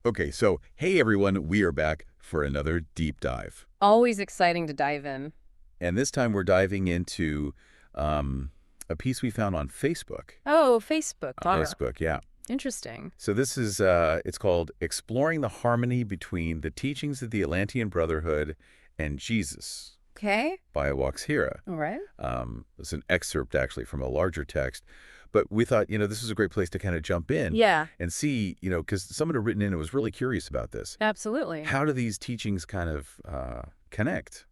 Okay, so hey everyone, we are back for another deep dive. Always exciting to dive in. And this time we're diving into um, a piece we found on Facebook. Oh, Facebook. Facebook, yeah. Interesting. So this is, it's called Exploring the Harmony Between the Teachings of the Atlantean Brotherhood and Jesus Okay. by Awaxhira. All right. It's an excerpt actually from a larger text. But we thought, this is a great place to kind of jump in Yeah, and see, because someone had written in and was really curious about this. absolutely. How do these teachings kind of connect?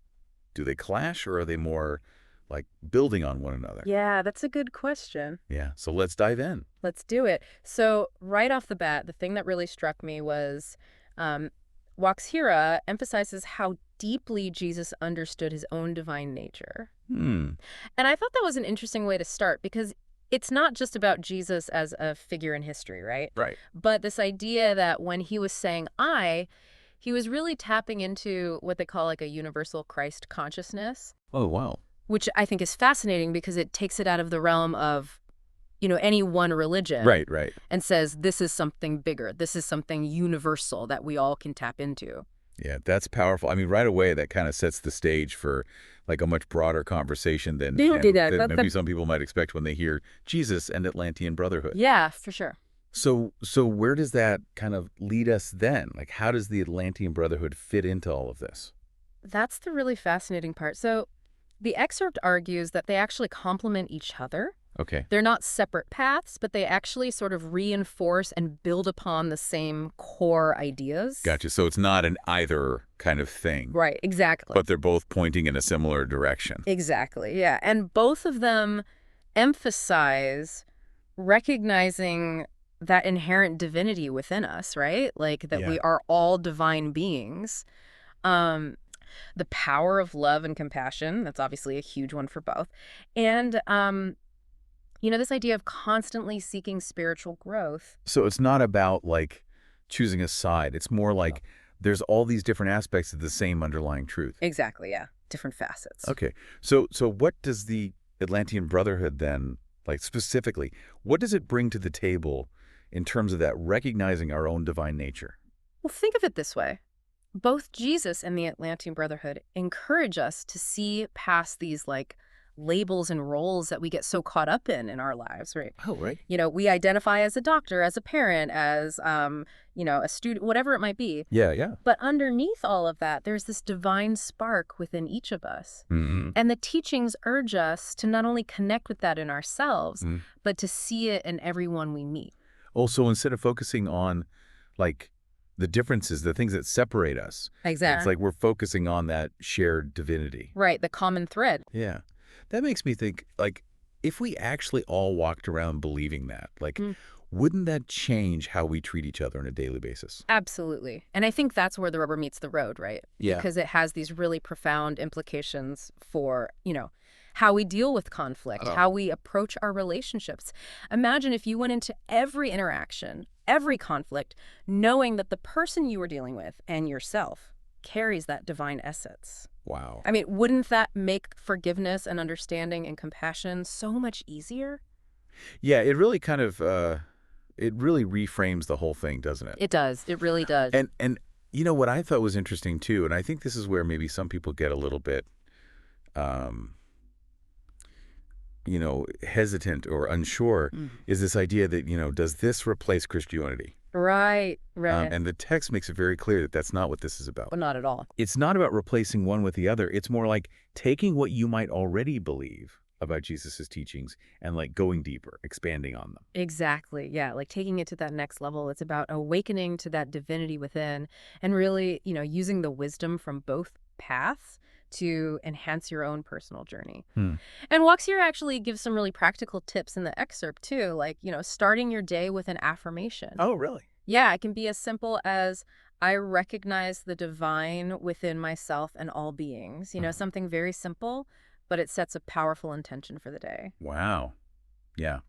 Do they clash, or are they more like building on one another? Yeah, that's a good question. Yeah, so let's dive in. Let's do it. So, right off the bat, the thing that really struck me was um, Waxhira emphasizes how deeply Jesus understood his own divine nature. Hmm. And I thought that was an interesting way to start because it's not just about Jesus as a figure in history, right? Right. But this idea that when he was saying I, he was really tapping into what they call like a universal Christ consciousness, Oh, wow. which I think is fascinating because it takes it out of the realm of, any one religion Right, right. and says this is something bigger. This is something universal that we all can tap into. Yeah, that's powerful. I mean, right away, that kind of sets the stage for like a much broader conversation than, They don't do that. than maybe some people might expect when they hear Jesus and Atlantean Brotherhood. Yeah, for sure. So where does that kind of lead us then? Like, how does the Atlantean Brotherhood fit into all of this? That's the really fascinating part. So the excerpt argues that they actually complement each other. Okay. They're not separate paths, but they actually sort of reinforce and build upon the same core ideas. Gotcha. So it's not an either kind of thing, Right, exactly. but they're both pointing in a similar direction. Exactly, yeah. And both of them emphasize recognizing that inherent divinity within us, right? Like that Yeah. we are all divine beings. Um, the power of love and compassion, that's obviously a huge one for both. And this idea of constantly seeking spiritual growth. So it's not about like choosing a side. It's more like there's all these different aspects of the same underlying truth. Exactly, yeah. Different facets. Okay. So what does the Atlantean Brotherhood then, like specifically, what does it bring to the table in terms of that recognizing our own divine nature? Well, think of it this way. Both Jesus and the Atlantean Brotherhood encourage us to see past these like labels and roles that we get so caught up in our lives, right? Oh, right. We identify as a doctor, as a parent, as a student, whatever it might be. Yeah, yeah. But underneath all of that, there's this divine spark within each of us. Mm-hmm. And the teachings urge us to not only connect with that in ourselves, but to see it in everyone we meet. Also, instead of focusing on like the differences, the things that separate us, it's like we're focusing on that shared divinity. Right, the common thread. Yeah. That makes me think, like, if we actually all walked around believing that, like, wouldn't that change how we treat each other on a daily basis? Absolutely. And I think that's where the rubber meets the road, right? Yeah. Because it has these really profound implications for, how we deal with conflict, how we approach our relationships. Imagine if you went into every interaction, every conflict, knowing that the person you were dealing with and yourself carries that divine essence. Wow. I mean, wouldn't that make forgiveness and understanding and compassion so much easier? Yeah, it really kind of, it really reframes the whole thing, doesn't it? It does. It really does. And what I thought was interesting, too, and I think this is where maybe some people get a little bit, hesitant or unsure, is this idea that, does this replace Christianity? Right, right. And the text makes it very clear that that's not what this is about. Well, not at all. It's not about replacing one with the other. It's more like taking what you might already believe about Jesus's teachings and like going deeper, expanding on them. Exactly. Yeah. Like taking it to that next level. It's about awakening to that divinity within and really, using the wisdom from both paths to enhance your own personal journey. And Waxier actually gives some really practical tips in the excerpt too, like, starting your day with an affirmation. Oh, really? Yeah, it can be as simple as I recognize the divine within myself and all beings. Something very simple, but it sets a powerful intention for the day. Wow. Yeah.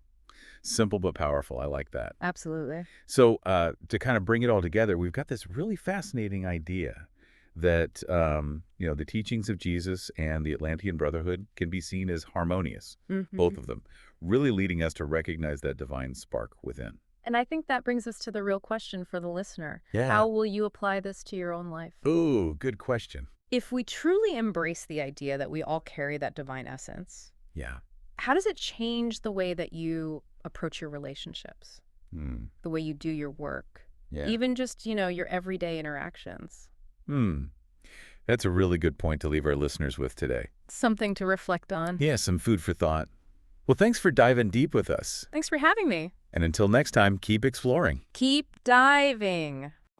Simple but powerful. I like that. Absolutely. So to kind of bring it all together, we've got this really fascinating idea that, the teachings of Jesus and the Atlantean Brotherhood can be seen as harmonious, both of them, really leading us to recognize that divine spark within. And I think that brings us to the real question for the listener. Yeah. How will you apply this to your own life? Ooh, good question. If we truly embrace the idea that we all carry that divine essence, Yeah. how does it change the way that you approach your relationships, Hmm. the way you do your work, Yeah. even just, your everyday interactions? That's a really good point to leave our listeners with today. Something to reflect on. Yeah, some food for thought. Well, thanks for diving deep with us. Thanks for having me. And until next time, keep exploring. Keep diving.